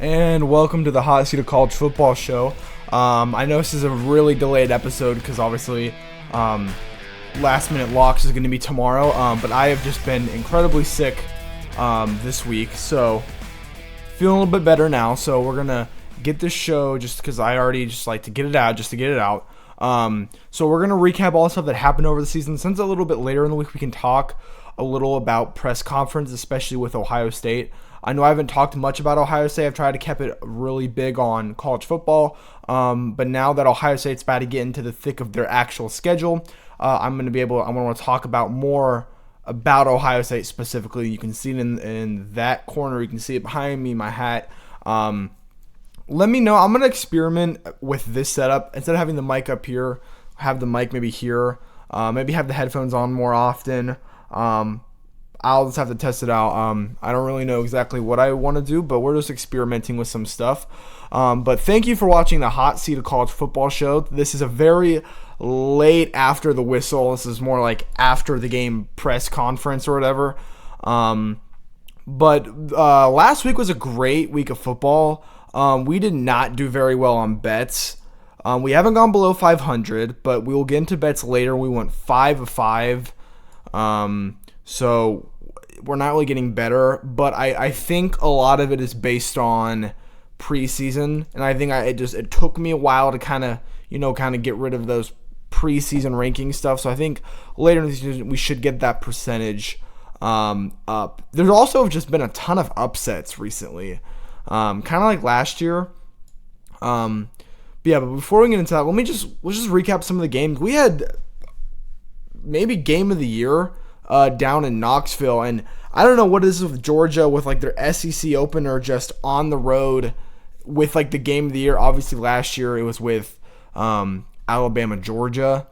And welcome to the Hot Seat of College Football Show. I know this is a really delayed episode because obviously last minute locks is going to be tomorrow, but I have just been incredibly sick this week, so feeling a little bit better now. So we're going to get this show just because I already just like to get it out, just to get it out. So we're going to recap all the stuff that happened over the season. Since a little bit later in the week, we can talk a little about press conference, especially with Ohio State. I know I haven't talked much about Ohio State. I've tried to keep it really big on college football. But now that Ohio State's about to get into the thick of their actual schedule, I want to talk about more about Ohio State specifically. You can see it in that corner. You can see it behind me, my hat. Let me know. I'm going to experiment with this setup. Instead of having the mic up here, have the mic maybe here. Maybe have the headphones on more often. I'll just have to test it out. I don't really know exactly what I want to do, but we're just experimenting with some stuff. But thank you for watching the Hot Seat of College Football Show. This is a very late after the whistle. This is more like after the game press conference or whatever. But last week was a great week of football. We did not do very well on bets. We haven't gone below 500, but we will get into bets later. We went 5 of 5. So we're not really getting better, but I think a lot of it is based on preseason, and I think it took me a while to kind of get rid of those preseason ranking stuff. So I think later in the season we should get that percentage up. There's also just been a ton of upsets recently, kind of like last year. But before we get into that, let's just recap some of the games we had. Maybe game of the year. Down in Knoxville, and I don't know what it is with Georgia with like their SEC opener just on the road with like the game of the year. Obviously last year it was with Alabama Georgia,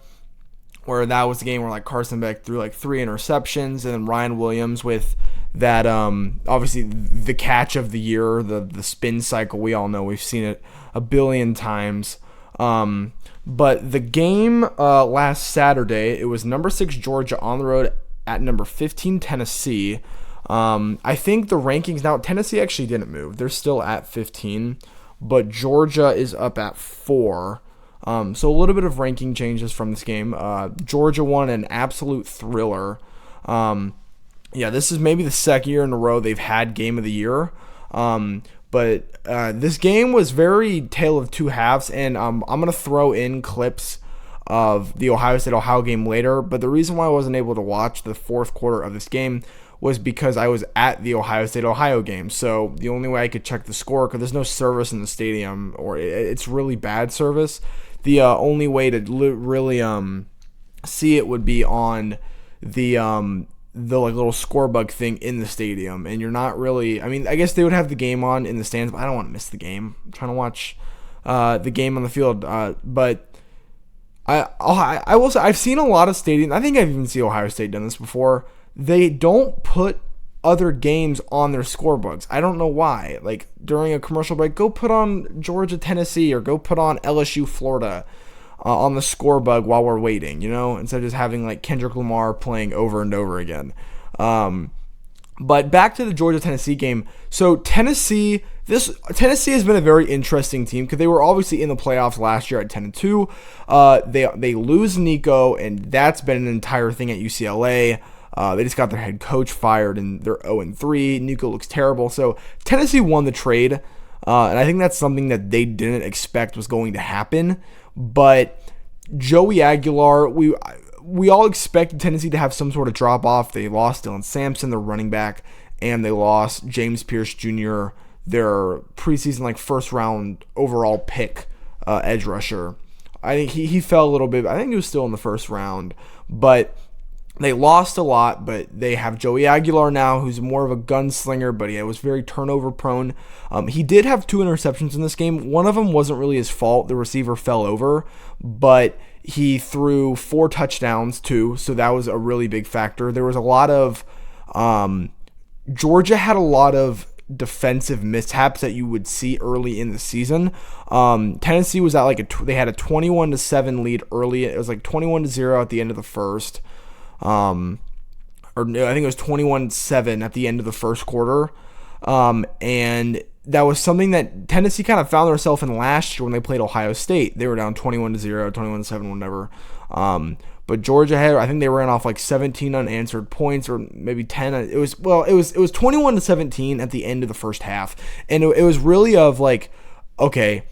where that was the game where like Carson Beck threw like 3 interceptions, and then Ryan Williams with that obviously the catch of the year, the spin cycle. We all know, we've seen it a billion times. But the game last Saturday, it was number 6 Georgia on the road at number 15 Tennessee. I think the rankings now, Tennessee actually didn't move. They're still at 15, but Georgia is up at 4. So a little bit of ranking changes from this game. Georgia won an absolute thriller. This is maybe the second year in a row they've had game of the year. But this game was very tale of two halves, and I'm going to throw in clips of the Ohio State-Ohio game later. But the reason why I wasn't able to watch the fourth quarter of this game was because I was at the Ohio State-Ohio game. So the only way I could check the score, because there's no service in the stadium, or it's really bad service, the only way to really see it would be on the like little score bug thing in the stadium. And you're not really, I guess they would have the game on in the stands, but I don't want to miss the game. I'm trying to watch the game on the field. But I will say I've seen a lot of stadiums. I think I've even seen Ohio State done this before. They don't put other games on their score books. I don't know why. Like during a commercial break, go put on Georgia, Tennessee, or go put on LSU, Florida on the score bug while we're waiting, instead of just having like Kendrick Lamar playing over and over again. But back to the Georgia-Tennessee game. So Tennessee has been a very interesting team because they were obviously in the playoffs last year at 10-2. They lose Nico, and that's been an entire thing at UCLA. They just got their head coach fired, and they're 0-3. Nico looks terrible. So Tennessee won the trade, and I think that's something that they didn't expect was going to happen. But Joey Aguilar, we all expected Tennessee to have some sort of drop-off. They lost Dylan Sampson, their running back, and they lost James Pierce Jr., their preseason first-round overall pick edge rusher. I think he fell a little bit. I think he was still in the first round. But they lost a lot, but they have Joey Aguilar now, who's more of a gunslinger, but he was very turnover-prone. He did have 2 interceptions in this game. One of them wasn't really his fault. The receiver fell over, but he threw 4 touchdowns too, so that was a really big factor. There was a lot of Georgia had a lot of defensive mishaps that you would see early in the season. Tennessee was at they had a 21-7 lead early. It was 21-0 at the end of the first. I think it was 21-7 at the end of the first quarter. And that was something that Tennessee kind of found themselves in last year when they played Ohio State. They were down 21-0, 21-7, whatever. But Georgia had, I think they ran off like 17 unanswered points, or maybe 10. It was 21-17 at the end of the first half, and it was really of like, okay,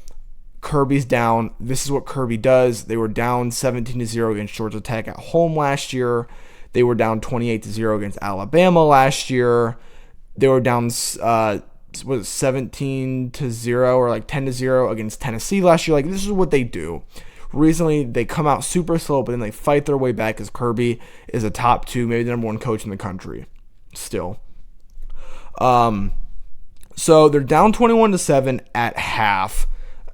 Kirby's down. This is what Kirby does. They were down 17-0 against Georgia Tech at home last year. They were down 28-0 against Alabama last year. They were down 17-0 or like 10-0 against Tennessee last year. Like, this is what they do. Recently, they come out super slow, but then they fight their way back because Kirby is a top 2, maybe the number 1 coach in the country still. So they're down 21-7 at half,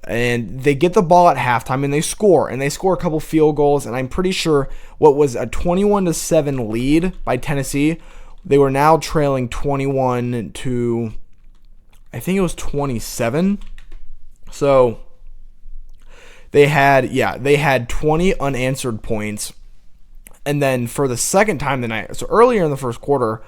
and they get the ball at halftime, and they score a couple field goals, and I'm pretty sure what was a 21-7 lead by Tennessee, they were now trailing 21 to, I think it was 27. So they had 20 unanswered points. And then for the second time tonight, so earlier in the first quarter,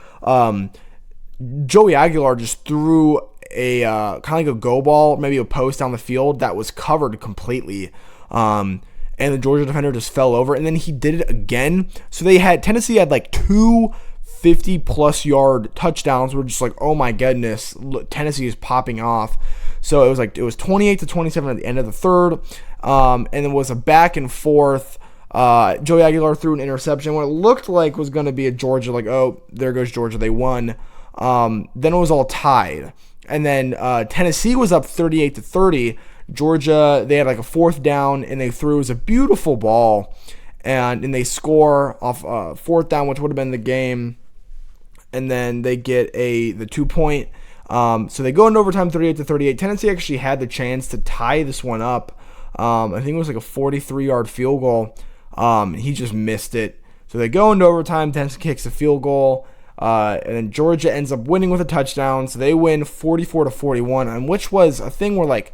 Joey Aguilar just threw a kind of like a go ball, maybe a post down the field that was covered completely. And the Georgia defender just fell over, and then he did it again. So Tennessee had like 2 50-plus yard touchdowns. We're just like, oh my goodness, Tennessee is popping off. So it was 28-27 at the end of the third, and it was a back and forth. Joey Aguilar threw an interception. What it looked like was going to be a Georgia, like, oh, there goes Georgia, they won. Then it was all tied, and then Tennessee was up 38-30. Georgia, they had like a fourth down, and they threw, it was a beautiful ball, and they score off fourth down, which would have been the game. And then they get the 2-point. So they go into overtime 38-38. Tennessee actually had the chance to tie this one up. I think it was like a 43-yard field goal. He just missed it. So they go into overtime. Tennessee kicks a field goal. And then Georgia ends up winning with a touchdown. So they win 44-41, and which was a thing where like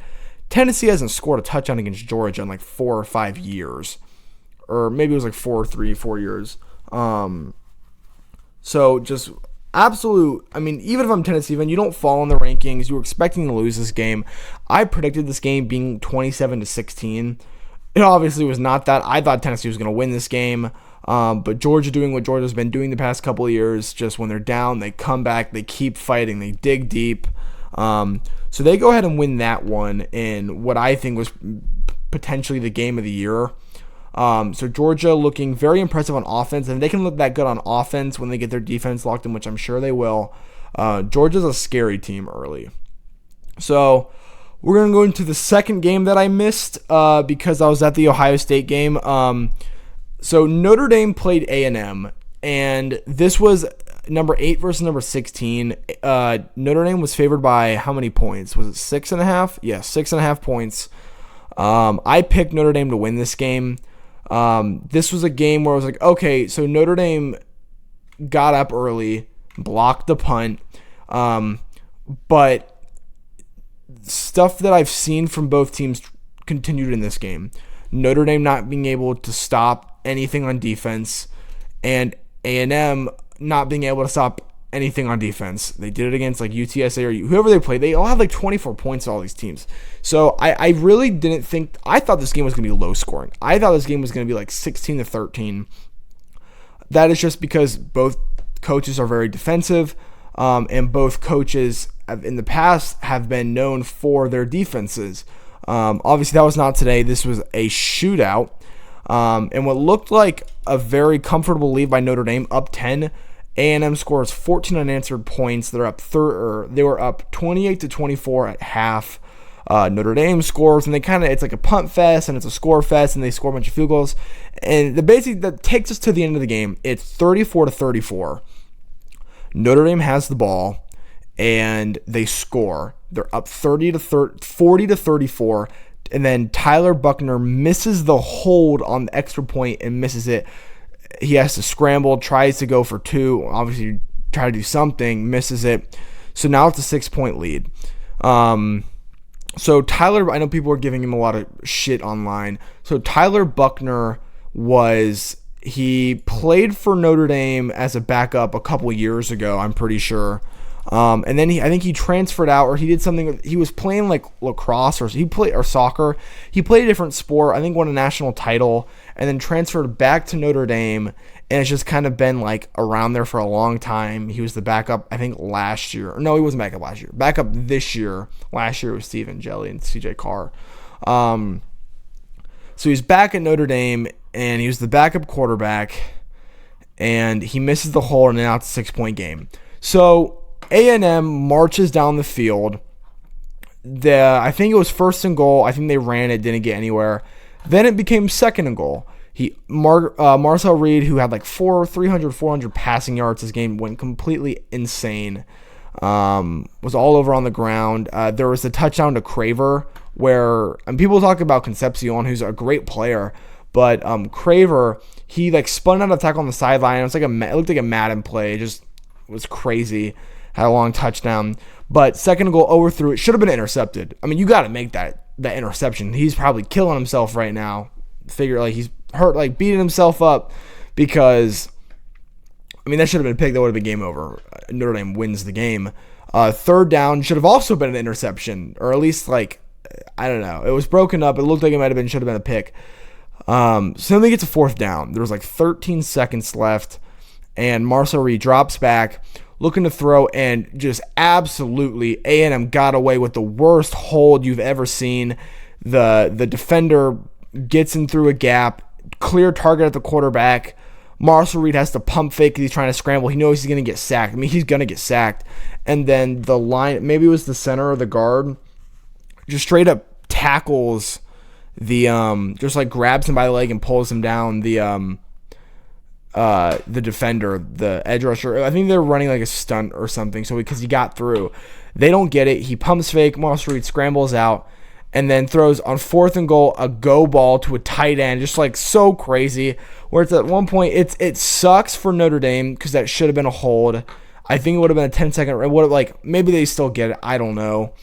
Tennessee hasn't scored a touchdown against Georgia in like 4 or 5 years. Or maybe it was like 4 years. So just absolute, I mean, even if I'm Tennessee fan, you don't fall in the rankings. You were expecting to lose this game. I predicted this game being 27-16. It obviously was not that. I thought Tennessee was going to win this game. But Georgia doing what Georgia's been doing the past couple of years, just when they're down, they come back, they keep fighting, they dig deep. So they go ahead and win that one in what I think was potentially the game of the year. So Georgia looking very impressive on offense, and they can look that good on offense when they get their defense locked in, which I'm sure they will. Georgia's a scary team early. So we're going to go into the second game that I missed because I was at the Ohio State game. So Notre Dame played A&M, and this was number 8 versus number 16. Notre Dame was favored by how many points? Was it 6.5? Yeah, 6.5 points. I picked Notre Dame to win this game. This was a game where I was like, okay, so Notre Dame got up early, blocked the punt, but stuff that I've seen from both teams continued in this game. Notre Dame not being able to stop anything on defense, and A&M not being able to stop anything on defense. They did it against like UTSA or whoever they played. They all had like 24 points all these teams. So I really didn't think, I thought this game was going to be low scoring. I thought this game was going to be like 16-13. That is just because both coaches are very defensive, and both coaches in the past have been known for their defenses. Obviously that was not today. This was a shootout. And what looked like a very comfortable lead by Notre Dame, up 10. A&M scores 14 unanswered points. They were up 28-24 at half. Notre Dame scores, and it's like a punt fest and it's a score fest, and they score a bunch of field goals. And that takes us to the end of the game. It's 34-34. Notre Dame has the ball, and they score. They're up 40-34. And then Tyler Buckner misses the hold on the extra point and misses it. He has to scramble, tries to go for 2. Obviously, try to do something, misses it. So now it's a 6-point lead. So Tyler, I know people are giving him a lot of shit online. So Tyler Buckner he played for Notre Dame as a backup a couple years ago, I'm pretty sure. And then I think he transferred out, or he did something. He was playing like lacrosse or soccer. He played a different sport. I think won a national title, and then transferred back to Notre Dame. And it's just kind of been like around there for a long time. He was the backup, I think, last year. No, he wasn't backup last year. Backup this year. Last year was Stephen Jelly and CJ Carr. So he's back at Notre Dame, and he was the backup quarterback, and he misses the hole, and now it's a 6-point game. So A&M marches down the field. I think it was first and goal. I think they ran it, didn't get anywhere. Then it became second and goal. Marcel Reed, who had like 400 passing yards this game, went completely insane. Was all over on the ground. There was a touchdown to Craver and people talk about Concepcion, who's a great player, but Craver, he like spun out of attack on the sideline. It looked like a Madden play. It just was crazy. Had a long touchdown, but second and goal overthrew it. Should have been intercepted. I mean, you got to make that interception. He's probably killing himself right now. Figure like he's hurt, like beating himself up, because I mean that should have been a pick. That would have been game over. Notre Dame wins the game. Third down should have also been an interception, or at least like I don't know. It was broken up. It looked like it should have been a pick. So then they get to fourth down. There was like 13 seconds left, and Marcel Reed drops back, looking to throw, and just absolutely A&M got away with the worst hold you've ever seen. The defender gets in through a gap, clear target at the quarterback. Marcel Reed has to pump fake because he's trying to scramble. He knows he's going to get sacked. I mean, he's going to get sacked. And then the line, maybe it was the center or the guard, just straight up tackles just like grabs him by the leg and pulls him down. The defender, the edge rusher, I think they're running like a stunt or something. So because he got through, they don't get it. He pumps fake. Marcel Reed scrambles out, and then throws on fourth and goal a go ball to a tight end, just like so crazy. Where it's at one point, it sucks for Notre Dame because that should have been a hold. I think it would have been a 10-second. It would have, like, maybe they still get it. I don't know,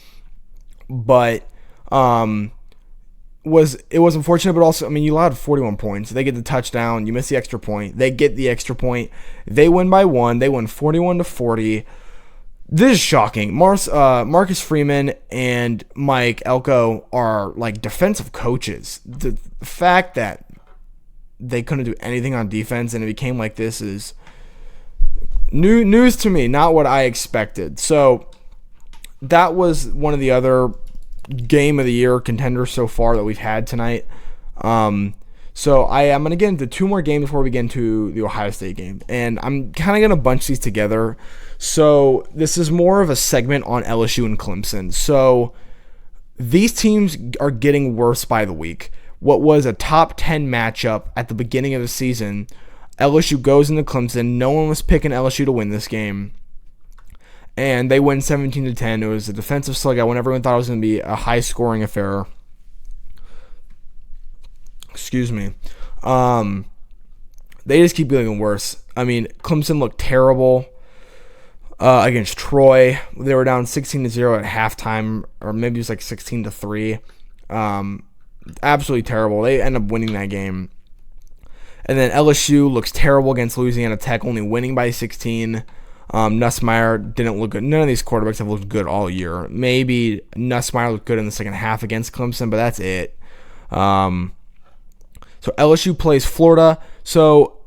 but it was unfortunate. But also, I mean, you allowed 41 points. They get the touchdown. You miss the extra point. They get the extra point. They win by 1. They win 41-40. This is shocking. Marcus Freeman and Mike Elko are like defensive coaches. The fact that they couldn't do anything on defense and it became like this is news to me, not what I expected. So that was one of the other game of the year contenders so far that we've had tonight. So I'm going to get into 2 more games before we get into the Ohio State game. And I'm kind of going to bunch these together. So this is more of a segment on LSU and Clemson. So these teams are getting worse by the week. What was a top 10 matchup at the beginning of the season, LSU goes into Clemson. No one was picking LSU to win this game. And they win 17-10. It was a defensive slug when everyone thought it was going to be a high-scoring affair. Excuse me. They just keep getting worse. I mean, Clemson looked terrible against Troy. They were down 16-0 at halftime, or maybe it was like 16-3. Absolutely terrible. They end up winning that game. And then LSU looks terrible against Louisiana Tech, only winning by 16. Nussmeier didn't look good. None of these quarterbacks have looked good all year. Maybe Nussmeier looked good in the second half against Clemson, but that's it. So LSU plays Florida. So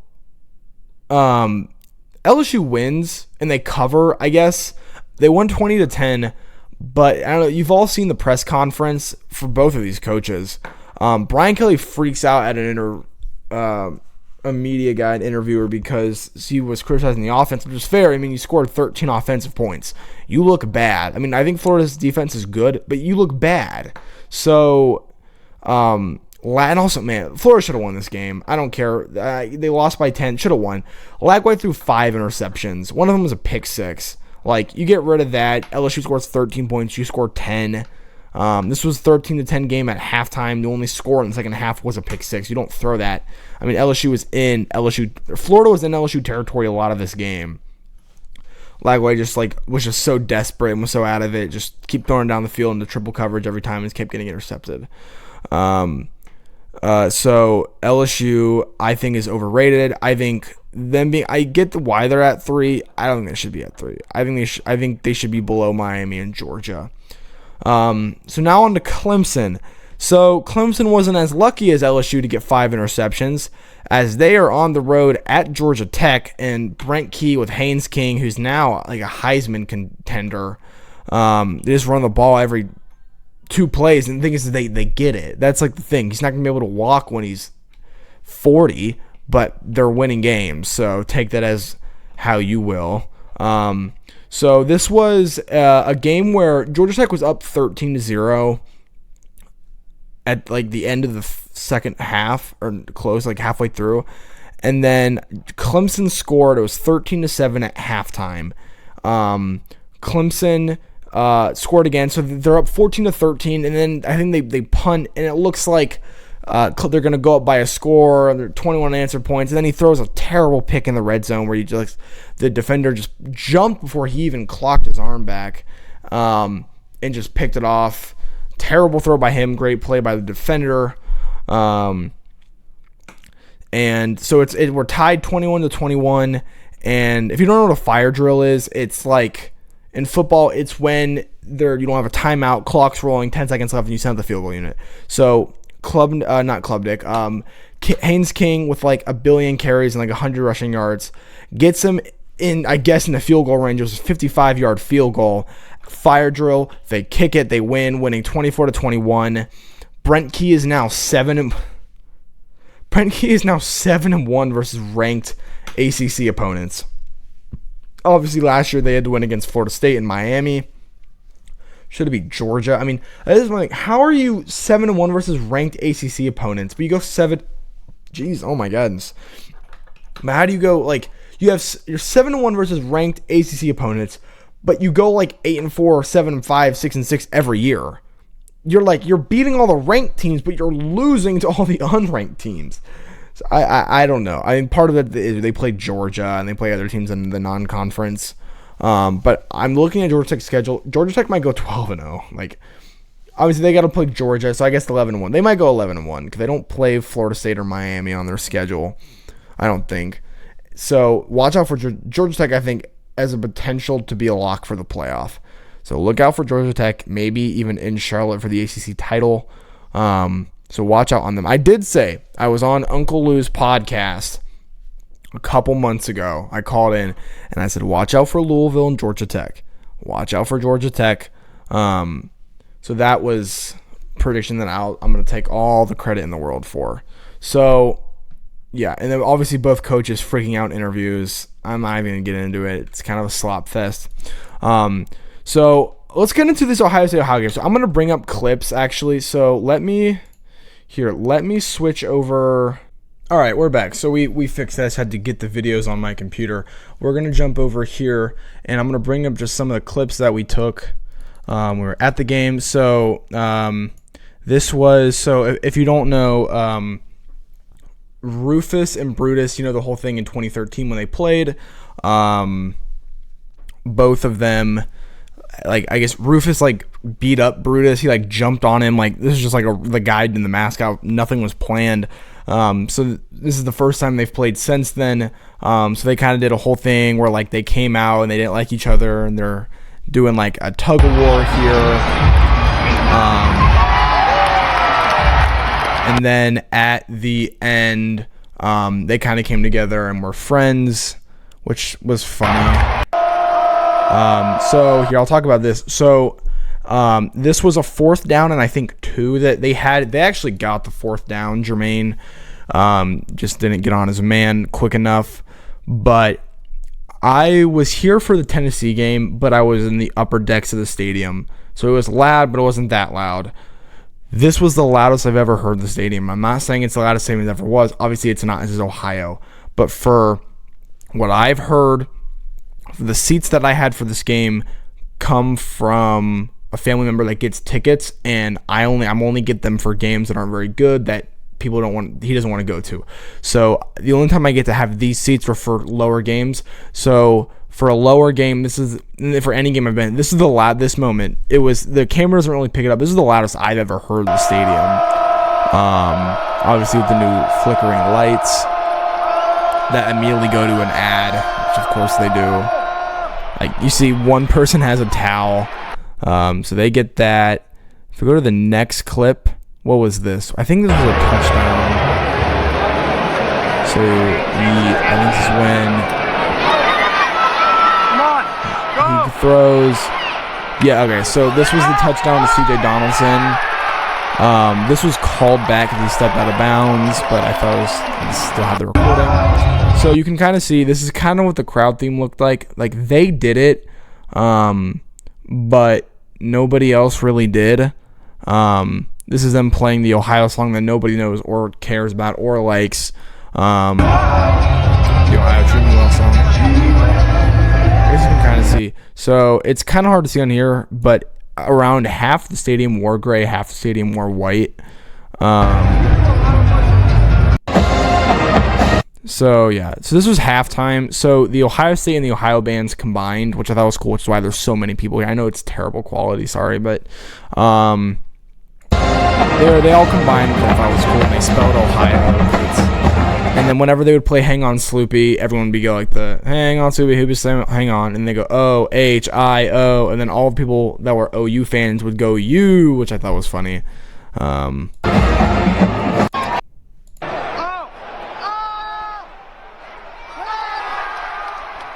LSU wins and they cover, I guess. They won 20-10, but I don't know. You've all seen the press conference for both of these coaches. Brian Kelly freaks out at a media guide interviewer because he was criticizing the offense, which is fair. I mean, you scored 13 offensive points. You look bad. I mean, I think Florida's defense is good, but you look bad. So, and also, man, Florida should have won this game. I don't care. They lost by 10. Should have won. Lagway threw 5 interceptions. One of them was a pick 6. Like, you get rid of that. LSU scores 13 points. You score 10. This was a 13-10 game at halftime. The only score in the second half was a pick 6. You don't throw that. I mean, Florida was in LSU territory a lot of this game. Lagway was just so desperate and was so out of it. Just keep throwing down the field into triple coverage every time and just kept getting intercepted. So LSU, I think, is overrated. I think I get why they're at 3. I don't think they should be at 3. I think they should be below Miami and Georgia. So now on to Clemson. So Clemson wasn't as lucky as LSU to get 5 interceptions, as they are on the road at Georgia Tech, and Brent Key with Haynes King, who's now like a Heisman contender. They just run the ball every 2 plays, and the thing is they get it. That's like the thing. He's not going to be able to walk when he's 40, but they're winning games, so take that as how you will. So this was a game where Georgia Tech was up 13-0 at like the end of the second half, or close, like halfway through, and then Clemson scored. It was 13-7 at halftime. Clemson scored again, so they're up 14-13, and then I think they punt, and it looks like they're going to go up by a score, and they're 21 unanswered points, and then he throws a terrible pick in the red zone where the defender just jumped before he even clocked his arm back, and just picked it off. Terrible throw by him, great play by the defender. And so we're tied 21-21, and if you don't know what a fire drill is, it's like in football, it's when you don't have a timeout, clock's rolling, 10 seconds left, and you send up the field goal unit. So Haynes King with like 1 billion carries and like 100 rushing yards gets him in, I guess, in the field goal range. It was a 55-yard field goal. Fire drill, they kick it, they winning 24-21. Brent Key is now 7-1 versus ranked ACC opponents. Obviously, last year they had to win against Florida State and Miami. Should it be Georgia? I mean, I just like, how are you 7-1 versus ranked ACC opponents? But you go 7. Jeez, oh my goodness. But how do you go like you're 7-1 versus ranked ACC opponents, but you go like 8-4, 7-5, 6-6 every year? You're beating all the ranked teams, but you're losing to all the unranked teams. So I don't know. I mean, part of it is they play Georgia and they play other teams in the non-conference. But I'm looking at Georgia Tech's schedule. Georgia Tech might go 12-0. Like, obviously they got to play Georgia, so I guess 11-1. They might go 11-1 because they don't play Florida State or Miami on their schedule, I don't think. So watch out for Georgia Tech. I think has a potential to be a lock for the playoff. So look out for Georgia Tech, maybe even in Charlotte for the ACC title. So watch out on them. I did say I was on Uncle Lou's podcast a couple months ago. I called in and I said, watch out for Louisville and Georgia Tech. Watch out for Georgia Tech. So that was a prediction that I'm going to take all the credit in the world for. So, yeah, and then obviously both coaches freaking out in interviews. I'm not even going to get into it. It's kind of a slop fest. So let's get into this Ohio State-Ohio game. So I'm going to bring up clips, actually. So let me switch over. All right, we're back. So we fixed this. Had to get the videos on my computer. We're going to jump over here, and I'm going to bring up just some of the clips that we took. We were at the game. So if you don't know, Rufus and Brutus, the whole thing in 2013 when they played, both of them, like, I guess Rufus like beat up Brutus. He like jumped on him. Like, this is just like the guide in the mask out. Nothing was planned. So this is the first time they've played since then. So they kind of did a whole thing where like they came out and they didn't like each other, and they're doing like a tug of war here. And then at the end, they kind of came together and were friends, which was funny. So here, I'll talk about this. So this was a 4th down, and I think 2 that they had. They actually got the 4th down. Jermaine just didn't get on his man quick enough. But I was here for the Tennessee game, but I was in the upper decks of the stadium. So it was loud, but it wasn't that loud. This was the loudest I've ever heard the stadium. I'm not saying it's the loudest stadium it ever was. Obviously, it's not. This is Ohio. But for what I've heard, the seats that I had for this game come from a family member that gets tickets, and I'm only get them for games that aren't very good, that he doesn't want to go to. So the only time I get to have these seats are for lower games. So for a lower game, this is for any game I've been. This is this moment. It was the camera doesn't really pick it up. This is the loudest I've ever heard in the stadium. Obviously with the new flickering lights. that immediately go to an ad, which of course they do. Like, you see one person has a towel, so they get that. If we go to the next clip, what was this? I think this was a touchdown. So I think this is when he throws. Yeah, okay, so this was the touchdown to C.J. Donaldson. This was called back because he stepped out of bounds, but I thought I still had the recording. So you can kind of see, this is kind of what the crowd theme looked like. Like, they did it, but nobody else really did. This is them playing the Ohio song that nobody knows or cares about or likes. The Ohio Treat Me Well song. I guess you can kind of see. So it's kind of hard to see on here, but around half the stadium wore gray, half the stadium wore white. So yeah, so this was halftime. So the Ohio State and the Ohio bands combined, which I thought was cool, which is why there's so many people here. I know it's terrible quality, sorry, but they all combined, which I thought was cool, and they spelled Ohio. And then whenever they would play Hang On Sloopy, everyone would be go like the Hang On Sloopy, who be saying Hang On, and they go O-H-I-O, and then all the people that were OU fans would go U, which I thought was funny.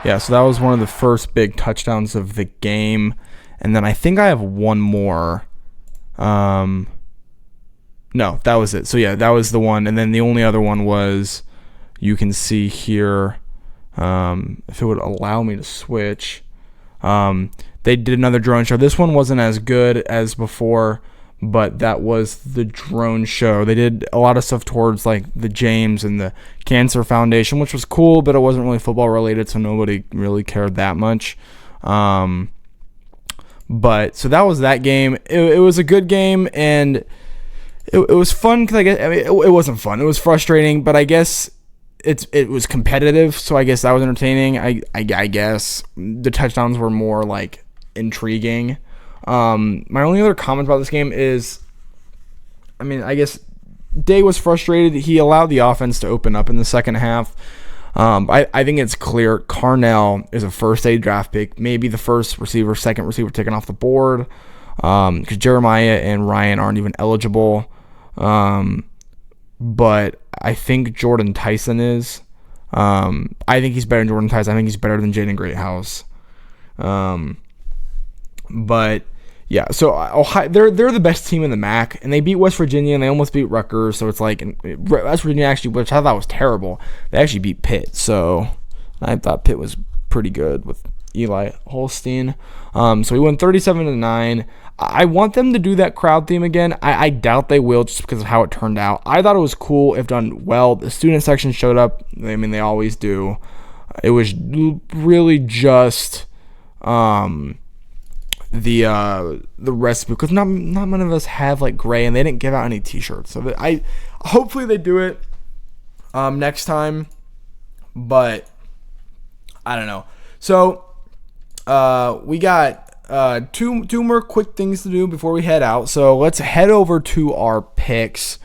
Yeah, so that was one of the first big touchdowns of the game. And then I think I have one more. No, that was it. So yeah, that was the one. And then the only other one was, you can see here, if it would allow me to switch, they did another drone show. This one wasn't as good as before, but that was the drone show. They did a lot of stuff towards like the James and the Cancer Foundation, which was cool, but it wasn't really football related, so nobody really cared that much. But so that was that game. It was a good game, and it was fun because it wasn't fun. It was frustrating, but I guess it was competitive, so I guess that was entertaining. I guess the touchdowns were more like intriguing. My only other comment about this game is, I guess Day was frustrated. He allowed the offense to open up in the second half. I think it's clear Carnell is a first-day draft pick, maybe the first receiver, second receiver taken off the board, because Jeremiah and Ryan aren't even eligible. But I think Jordan Tyson is. I think he's better than Jordan Tyson. I think he's better than Jaden Greathouse. But yeah, so Ohio, they're the best team in the MAC, and they beat West Virginia, and they almost beat Rutgers. So it's like West Virginia actually, which I thought was terrible, they actually beat Pitt. So I thought Pitt was pretty good with Eli Holstein. So we won 37-9. I want them to do that crowd theme again. I doubt they will, just because of how it turned out. I thought it was cool if done well. The student section showed up. They always do. It was really just the recipe, because not many of us have like gray, and they didn't give out any t-shirts, so hopefully they do it next time, but I don't know. So we got two more quick things to do before we head out, so let's head over to our picks.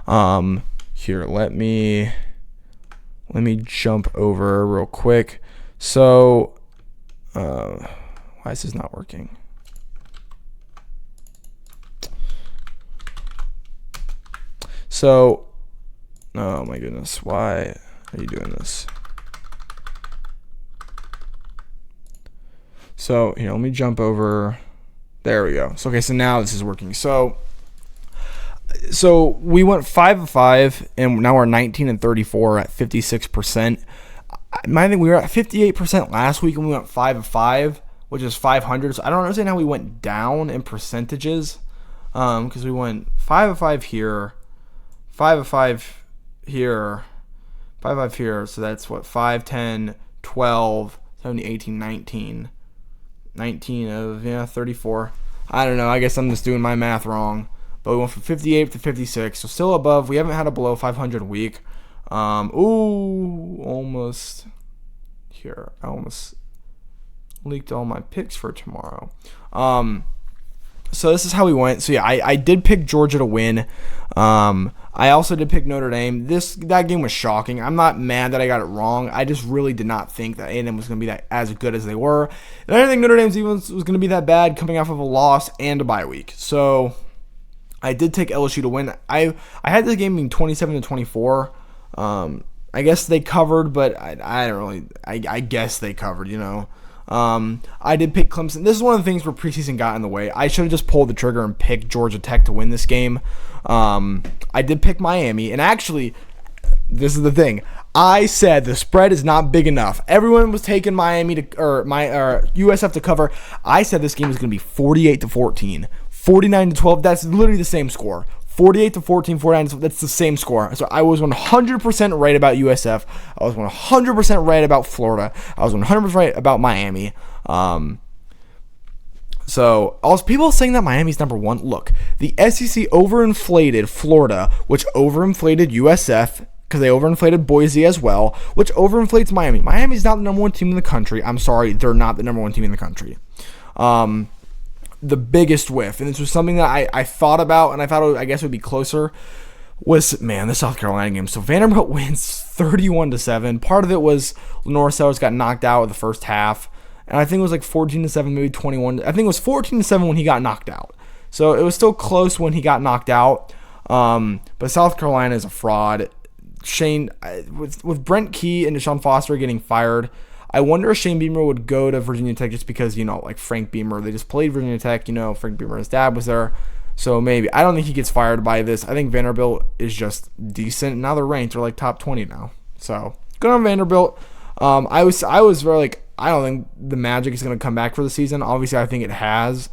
Here, let me jump over real quick. So why is this not working? So, oh my goodness, why are you doing this? So, here, let me jump over. There we go. So, okay, so now this is working. So we went 5-5, and now we're 19-34 at 56%. I think we were at 58% last week, and we went 5-5, which is 500. So I don't understand how we went down in percentages, because we went 5-5 here, 5-5 here, 5-5 here. So that's what, 5, 10, 12, 17, 18, 19. 19 of 34. I don't know. I guess I'm just doing my math wrong. But we went from 58 to 56, so still above. We haven't had a below 500 week. Almost here. I almost leaked all my picks for tomorrow. So this is how we went. So yeah, I did pick Georgia to win. I also did pick Notre Dame. That game was shocking. I'm not mad that I got it wrong. I just really did not think that A&M was going to be that as good as they were. And I didn't think Notre Dame's even was going to be that bad coming off of a loss and a bye week. So I did take LSU to win. I had the game being 27-24. I guess they covered, but I don't really. I guess they covered, I did pick Clemson. This is one of the things where preseason got in the way. I should have just pulled the trigger and picked Georgia Tech to win this game. I did pick Miami, and actually, this is the thing. I said the spread is not big enough. Everyone was taking Miami or USF to cover. I said this game was going to be 48-14, 49-12. That's literally the same score. 48-14, 49. That's the same score. So I was 100% right about USF. I was 100% right about Florida. I was 100% right about Miami. So also people saying that Miami's number one. Look, the SEC overinflated Florida, which overinflated USF because they overinflated Boise as well, which overinflates Miami. Miami's not the number one team in the country. I'm sorry, they're not the number one team in the country. The biggest whiff, and this was something that I thought about, and I guess it would be closer, was, the South Carolina game. So Vanderbilt wins 31-7. Part of it was Lenore Sellers got knocked out in the first half, and I think it was like 14-7, maybe 21. I think it was 14-7 when he got knocked out. So it was still close when he got knocked out. But South Carolina is a fraud. Shane, with Brent Key and Deshaun Foster getting fired, I wonder if Shane Beamer would go to Virginia Tech just because, like Frank Beamer, they just played Virginia Tech, Frank Beamer, his dad was there. So maybe. I don't think he gets fired by this. I think Vanderbilt is just decent. Now they're ranked. They're like top 20 now. So good on Vanderbilt. I was very like, I don't think the Magic is going to come back for the season. Obviously, I think it has.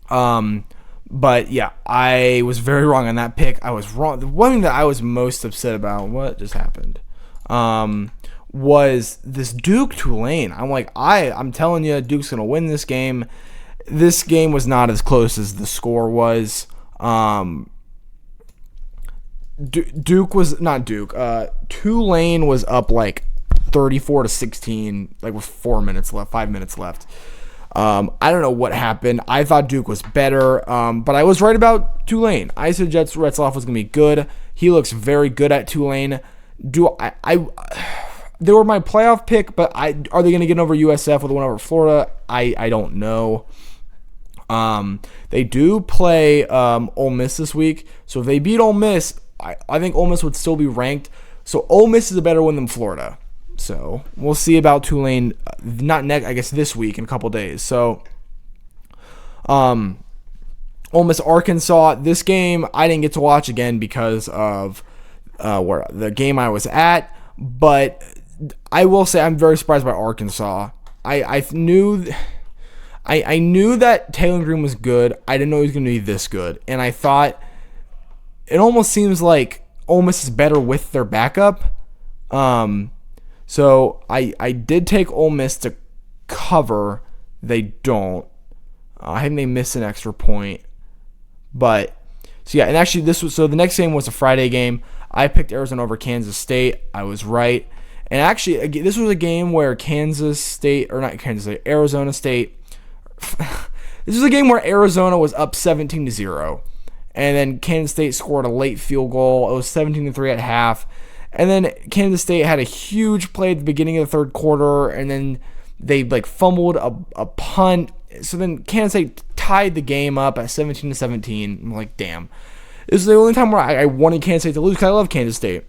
But yeah, I was very wrong on that pick. I was wrong. The one thing that I was most upset about, what just happened, was this Duke-Tulane. I'm like, I'm telling you, Duke's going to win this game. This game was not as close as the score was. Tulane was up like 34-16, like with 5 minutes left. I don't know what happened. I thought Duke was better, but I was right about Tulane. I said Retzlaff was going to be good. He looks very good at Tulane. They were my playoff pick, but are they going to get over USF with a win over Florida? I don't know. They do play Ole Miss this week, so if they beat Ole Miss, I think Ole Miss would still be ranked. So Ole Miss is a better win than Florida. So we'll see about Tulane, this week in a couple days. So Ole Miss Arkansas, this game I didn't get to watch again because of where the game I was at, but I will say I'm very surprised by Arkansas. I knew that Taylor Green was good. I didn't know he was going to be this good, and I thought it almost seems like Ole Miss is better with their backup. So I did take Ole Miss to cover. They don't. I think they missed an extra point. But so yeah, and actually the next game was a Friday game. I picked Arizona over Kansas State. I was right. And actually, this was a game where Arizona State. This was a game where Arizona was up 17-0. And then Kansas State scored a late field goal. It was 17-3 at half. And then Kansas State had a huge play at the beginning of the third quarter. And then they fumbled a punt. So then Kansas State tied the game up at 17-17. I'm like, damn. This is the only time where I wanted Kansas State to lose because I love Kansas State.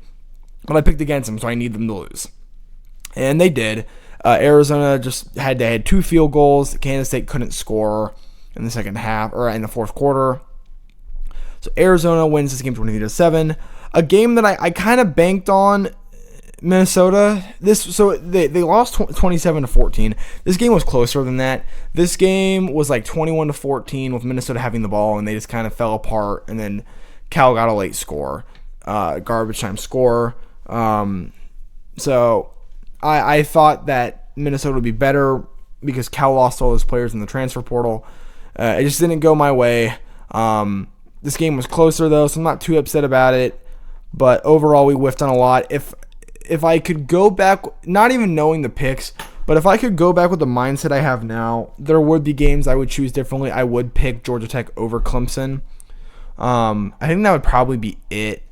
But I picked against them, so I need them to lose. And they did. Arizona just had 2 field goals. Kansas State couldn't score in the second half or in the fourth quarter. So Arizona wins this game 23-7. A game that I kind of banked on Minnesota. They lost 27-14. This game was closer than that. This game was like 21-14 with Minnesota having the ball, and they just kind of fell apart. And then Cal got a late score, garbage time score. So I thought that Minnesota would be better because Cal lost all those players in the transfer portal. It just didn't go my way. This game was closer though, so I'm not too upset about it. But overall, we whiffed on a lot. If I could go back, not even knowing the picks, but if I could go back with the mindset I have now, there would be games I would choose differently. I would pick Georgia Tech over Clemson. I think that would probably be it.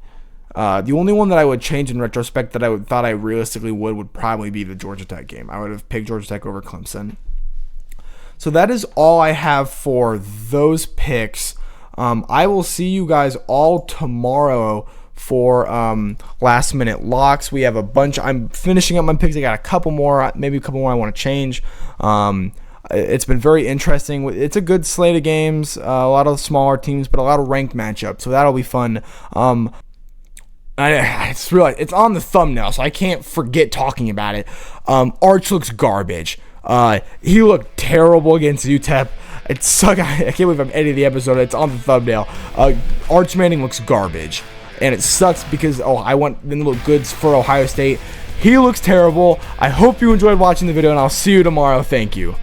The only one that I would change in retrospect that thought I realistically would probably be the Georgia Tech game. I would have picked Georgia Tech over Clemson. So that is all I have for those picks. I will see you guys all tomorrow for last minute locks. We have a bunch. I'm finishing up my picks. I got a couple more, maybe a couple more I want to change. It's been very interesting. It's a good slate of games, a lot of smaller teams, but a lot of ranked matchups. So that'll be fun. It's on the thumbnail, so I can't forget talking about it. Arch looks garbage. He looked terrible against UTEP. It sucked. I can't believe I'm editing the episode. It's on the thumbnail. Arch Manning looks garbage, and it sucks because I want them to look good for Ohio State. He looks terrible. I hope you enjoyed watching the video, and I'll see you tomorrow. Thank you.